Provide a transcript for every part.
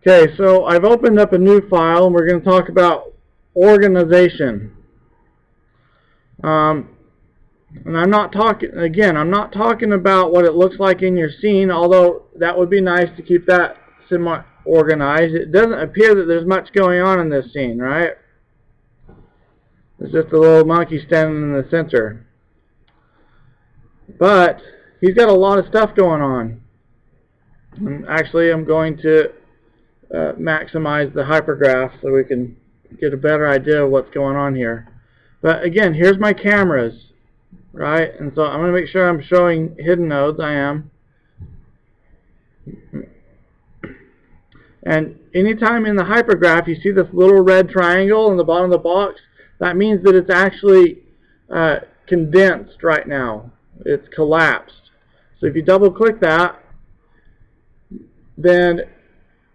Okay, so I've opened up a new file and we're going to talk about organization. And I'm not talking about what it looks like in your scene, although that would be nice to keep that somewhat organized. It doesn't appear that there's much going on in this scene, right? There's just a little monkey standing in the center. But he's got a lot of stuff going on. And actually, I'm going to maximize the hypergraph so we can get a better idea of what's going on here. But again, here's my cameras, right? And so I'm going to make sure I'm showing hidden nodes. I am. And anytime in the hypergraph you see this little red triangle in the bottom of the box, that means that it's actually condensed right now. It's collapsed. So if you double click that, then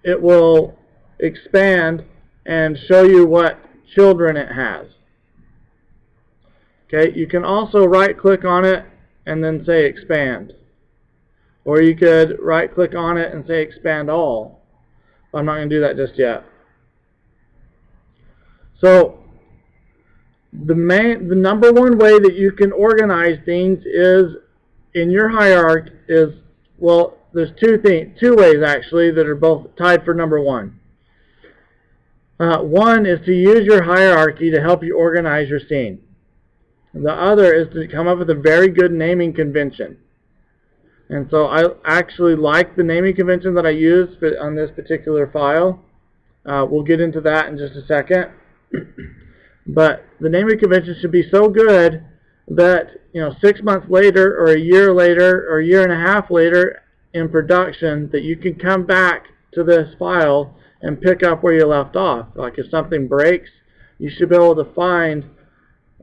it will expand and show you what children it has. Okay, you can also right click on it and then say expand. Or you could right click on it and say expand all. I'm not going to do that just yet. So the number one way that you can organize things is in your hierarchy is, well, there's two ways actually that are both tied for number one. One is to use your hierarchy to help you organize your scene. The other is to come up with a very good naming convention. And so I actually like the naming convention that I use on this particular file. We'll get into that in just a second. But the naming convention should be so good that 6 months later or a year later or a year and a half later in production that you can come back to this file and pick up where you left off. Like if something breaks, you should be able to find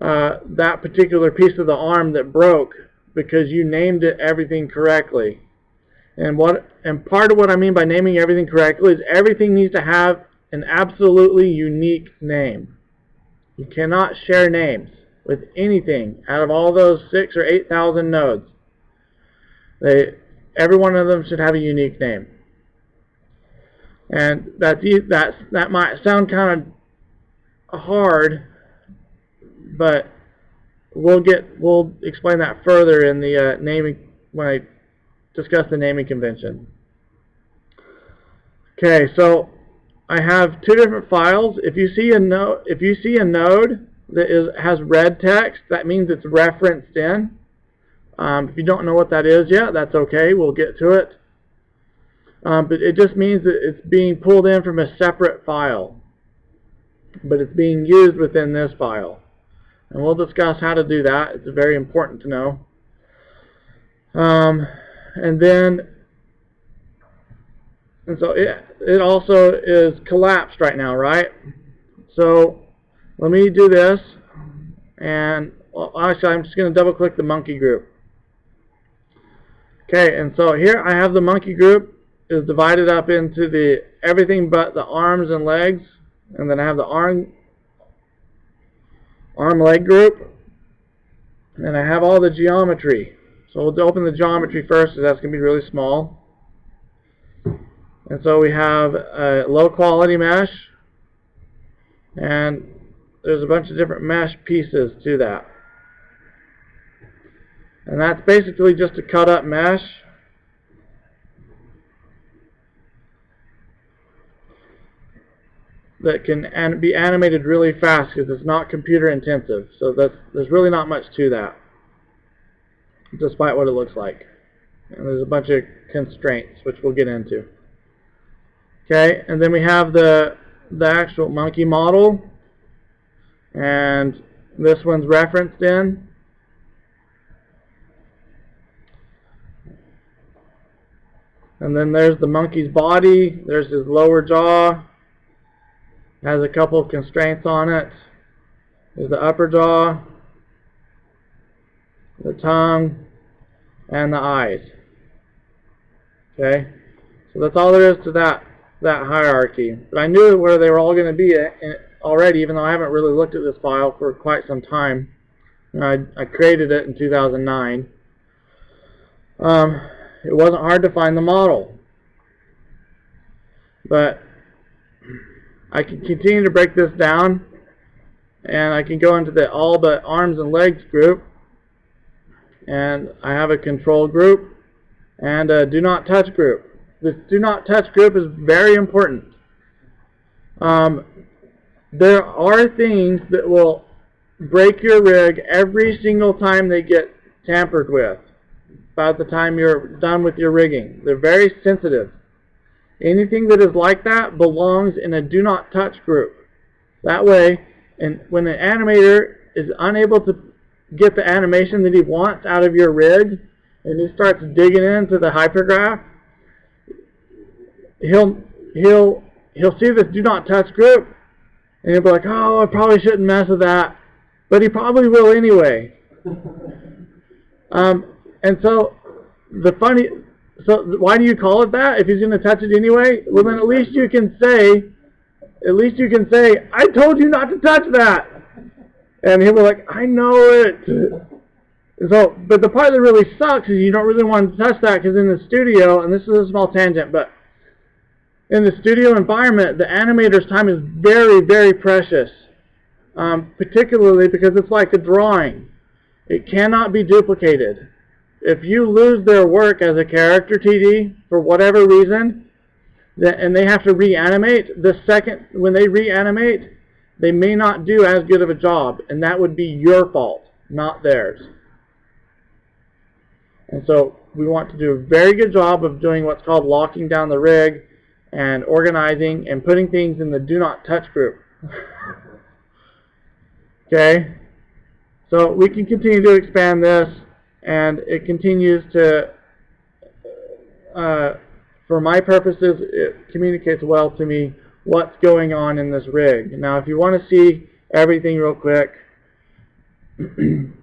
that particular piece of the arm that broke because you named it everything correctly. And part of what I mean by naming everything correctly is everything needs to have an absolutely unique name. You cannot share names with anything out of all those 6,000 or 8,000 nodes. Every one of them should have a unique name. And that might sound kind of hard, but we'll explain that further in the naming when I discuss the naming convention. Okay, so I have two different files. If you see a node that has red text, that means it's referenced in. If you don't know what that is yet, that's okay. We'll get to it. But it just means that it's being pulled in from a separate file, but it's being used within this file. And we'll discuss how to do that. It's very important to know. And so it also is collapsed right now, right? So let me do this. And actually, I'm just going to double click the monkey group. Okay, and so here I have the monkey group is divided up into everything but the arms and legs. And then I have the arm leg group, and I have all the geometry. So we'll open the geometry first, so that's going to be really small. And so we have a low quality mesh, and there's a bunch of different mesh pieces to that. And that's basically just a cut up mesh. That can be animated really fast because it's not computer intensive. So there's really not much to that, despite what it looks like. And there's a bunch of constraints, which we'll get into. Okay, and then we have the actual monkey model. And this one's referenced in. And then there's the monkey's body. There's his lower jaw. Has a couple of constraints on it. There's the upper jaw, the tongue, and the eyes. Okay, so that's all there is to that hierarchy. But I knew where they were all going to be already, even though I haven't really looked at this file for quite some time. I created it in 2009. It wasn't hard to find the model, but I can continue to break this down, and I can go into the all but arms and legs group, and I have a control group and a do not touch group. This do not touch group is very important. There are things that will break your rig every single time they get tampered with. About the time you're done with your rigging, they're very sensitive. Anything that is like that belongs in a do not touch group. That way, and when the animator is unable to get the animation that he wants out of your rig, and he starts digging into the hypergraph, he'll see this do not touch group, and he'll be like, oh, I probably shouldn't mess with that, but he probably will anyway. And so so why do you call it that if he's going to touch it anyway? Well, then at least you can say, I told you not to touch that. And he'll be like, I know it. So, but the part that really sucks is you don't really want to touch that, because in the studio, and this is a small tangent, but in the studio environment, the animator's time is very, very precious, particularly because it's like a drawing. It cannot be duplicated. If you lose their work as a character TD for whatever reason, and they have to reanimate, the second when they reanimate, they may not do as good of a job, and that would be your fault, not theirs. And so we want to do a very good job of doing what's called locking down the rig and organizing and putting things in the do not touch group. Okay? So we can continue to expand this, and it continues to, for my purposes, it communicates well to me what's going on in this rig. Now, if you want to see everything real quick, these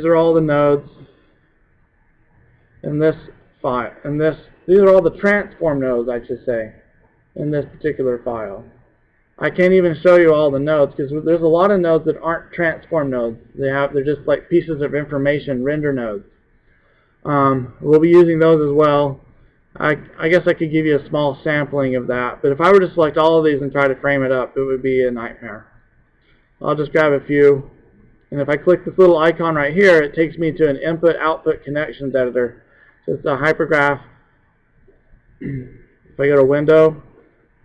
are all the nodes in this file, these are all the transform nodes, I should say, in this particular file. I can't even show you all the nodes, because there's a lot of nodes that aren't transform nodes. They're just like pieces of information, render nodes. We'll be using those as well. I guess I could give you a small sampling of that, but if I were to select all of these and try to frame it up, it would be a nightmare. I'll just grab a few, and if I click this little icon right here, it takes me to an input-output connections editor. So it's a hypergraph. If I go to Window,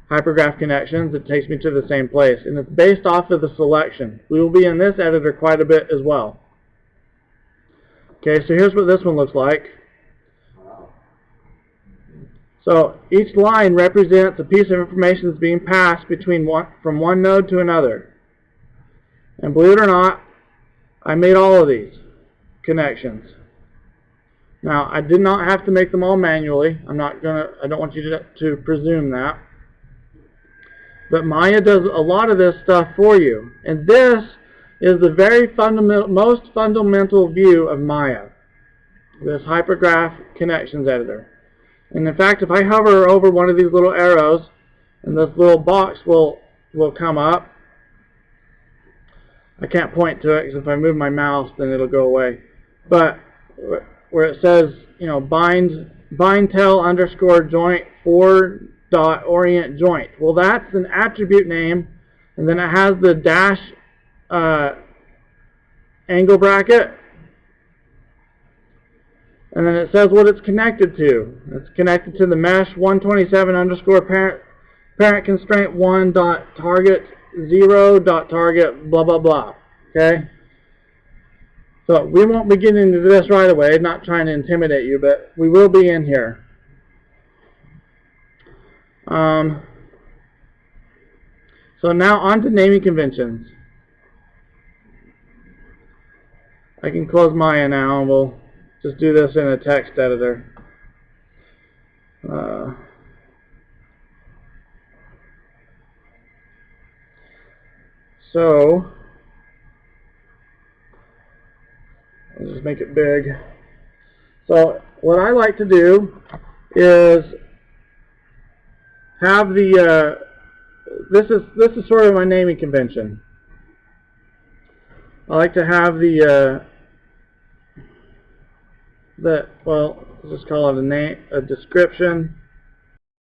Hypergraph Connections, it takes me to the same place, and it's based off of the selection. We will be in this editor quite a bit as well. Okay, so here's what this one looks like. So each line represents a piece of information that's being passed from one node to another. And believe it or not, I made all of these connections. Now, I did not have to make them all manually. I don't want you to presume that. But Maya does a lot of this stuff for you. And this is the very most fundamental view of Maya, this hypergraph connections editor. And in fact, if I hover over one of these little arrows, and this little box will come up. I can't point to it, because if I move my mouse, then it'll go away. But where it says, you know, bind tail underscore joint 4 dot orient joint. Well, that's an attribute name, and then it has the dash angle bracket, and then it says what it's connected to. It's connected to the mesh 127 underscore parent constraint 1 dot target 0 dot target blah blah blah. Okay. So we won't be getting into this right away, not trying to intimidate you, but we will be in here. So now on to naming conventions. I can close Maya now, and we'll just do this in a text editor. So I'll just make it big. So what I like to do is have the this is sort of my naming convention. I like to have well, let's just call it a description,